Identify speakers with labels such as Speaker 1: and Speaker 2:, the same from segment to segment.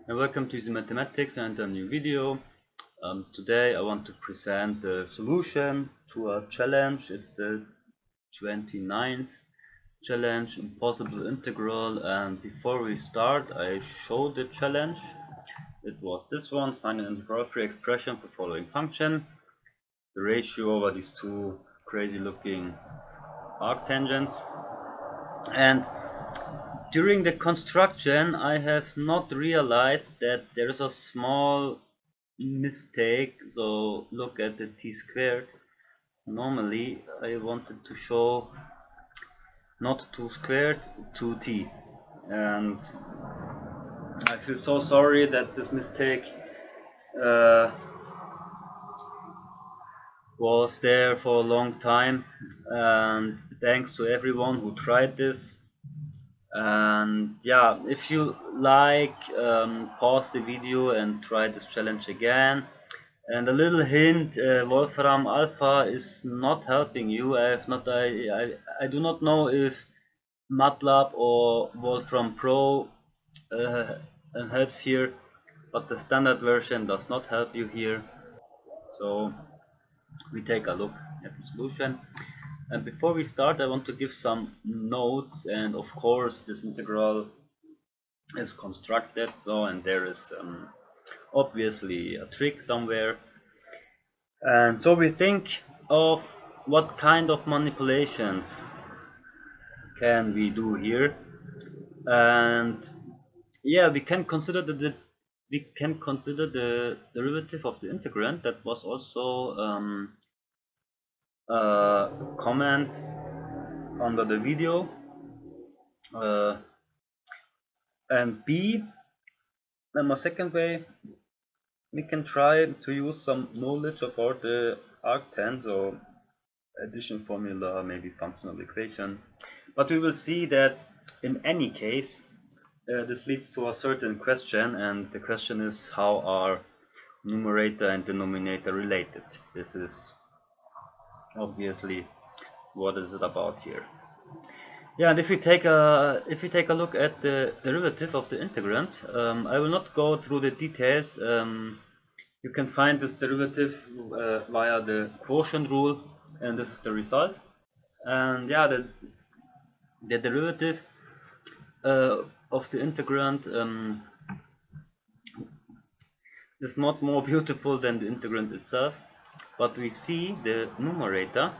Speaker 1: And welcome to Easy Mathematics and a new video. Today I want to present the solution to a challenge. It's the 29th challenge, impossible integral. And before we start, I show the challenge. It was this one: find an integral-free expression for following function. The ratio over these two crazy looking arctangents. And during the construction, I have not realized that there is a small mistake. So look at the t squared. Normally I wanted to show not 2 squared, 2t, and I feel so sorry that this mistake was there for a long time, and thanks to everyone who tried this. And yeah, if you like, pause the video and try this challenge again. And a little hint: Wolfram Alpha is not helping you. I do not know if MATLAB or Wolfram Pro helps here, but the standard version does not help you here. So we take a look at the solution. And before we start, I want to give some notes. And of course, this integral is constructed, and there is obviously a trick somewhere. And so we think of what kind of manipulations can we do here. And yeah, we can consider the derivative of the integrand. That was also a comment under the video. And B, and my second way, we can try to use some knowledge about the arctan, so addition formula, maybe functional equation. But we will see that in any case, this leads to a certain question, and the question is, how are numerator and denominator related? This is obviously what is it about here. Yeah, and if we take a look at the derivative of the integrand, I will not go through the details. You can find this derivative via the quotient rule, and this is the result. And yeah, the derivative of the integrand is not more beautiful than the integrand itself, but we see the numerator.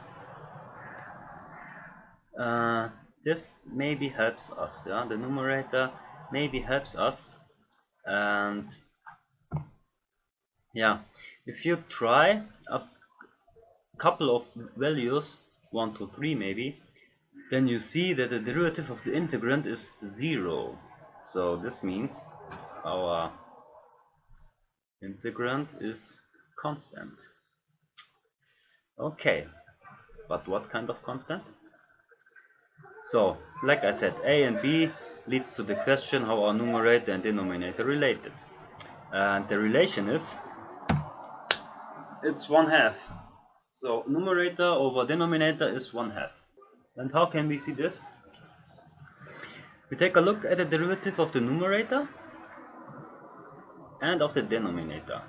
Speaker 1: This maybe helps us. Yeah, the numerator maybe helps us. And yeah, if you try a couple of values, 1, 2, 3 maybe, then you see that the derivative of the integrand is 0. So this means our integrand is constant. Okay, but what kind of constant? So, like I said, A and B leads to the question, how are numerator and denominator related? And the relation is, it's 1/2. So numerator over denominator is 1/2. And how can we see this? We take a look at the derivative of the numerator and of the denominator.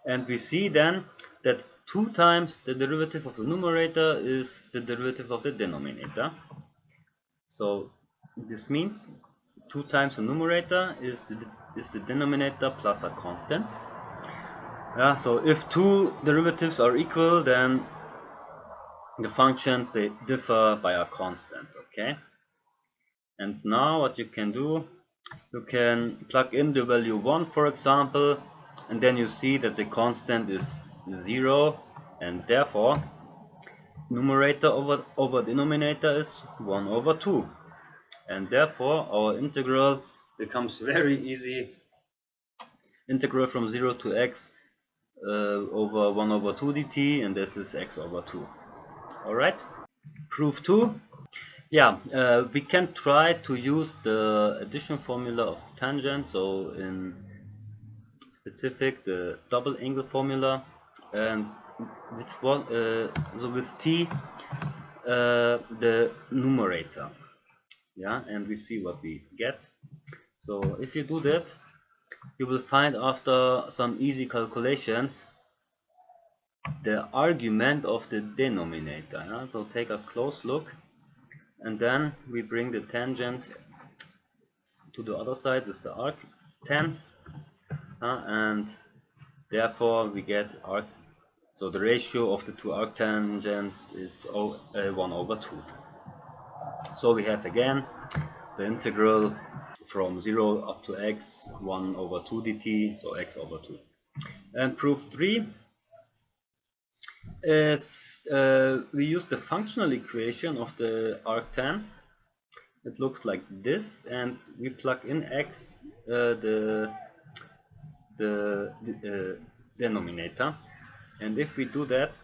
Speaker 1: And we see then that 2 times the derivative of the numerator is the derivative of the denominator. So this means 2 times the numerator is the denominator plus a constant. Yeah, so if 2 derivatives are equal, then the functions, they differ by a constant. Okay. And now what you can do, you can plug in the value 1, for example, and then you see that the constant is 0, and therefore numerator over denominator is 1/2, and therefore our integral becomes very easy. Integral from 0 to x over 1/2 dt, and this is x/2. Alright, proof 2. Yeah, we can try to use the addition formula of tangent, so in specific the double angle formula, and which one, so with t the numerator. Yeah, and we see what we get. So if you do that, you will find after some easy calculations the argument of the denominator. Yeah? So take a close look, and then we bring the tangent to the other side with the arctan, and therefore we get arc. So the ratio of the two arctangents is 1 over 2. So we have again the integral from 0 up to x 1 over 2 dt, so x over 2. And proof 3 is we use the functional equation of the arctan. It looks like this, and we plug in x, the denominator, and if we do that,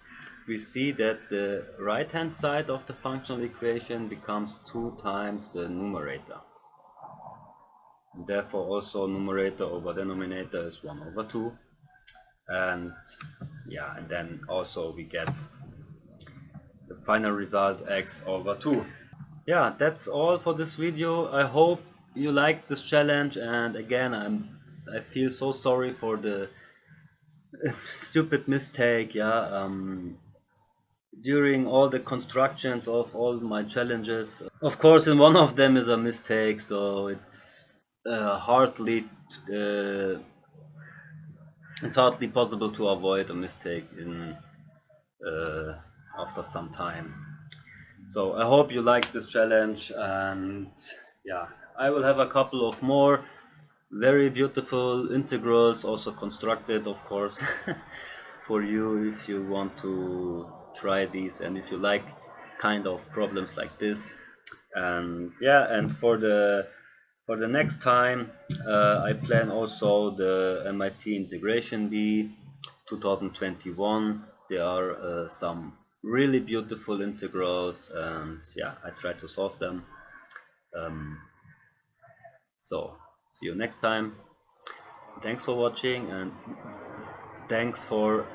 Speaker 1: we see that the right hand side of the functional equation becomes 2 times the numerator. And therefore also numerator over denominator is 1 over 2, and yeah, and then also we get the final result x over 2. Yeah, that's all for this video. I hope you liked this challenge, and again I feel so sorry for the stupid mistake. Yeah, during all the constructions of all my challenges, of course in one of them is a mistake, so uh, it's hardly possible to avoid a mistake in after some time. So I hope you liked this challenge, and yeah, I will have a couple of more very beautiful integrals also constructed, of course, for you if you want to try these and if you like kind of problems like this. And yeah, and for the next time, I plan also the MIT Integration D 2021. There are some really beautiful integrals, and yeah, I try to solve them. So see you next time. Thanks for watching, and thanks for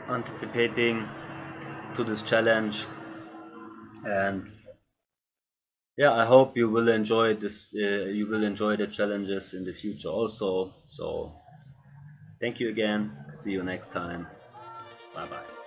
Speaker 1: anticipating to this challenge. And yeah, I hope you will enjoy this. You will enjoy the challenges in the future also. So thank you again. See you next time. Bye bye.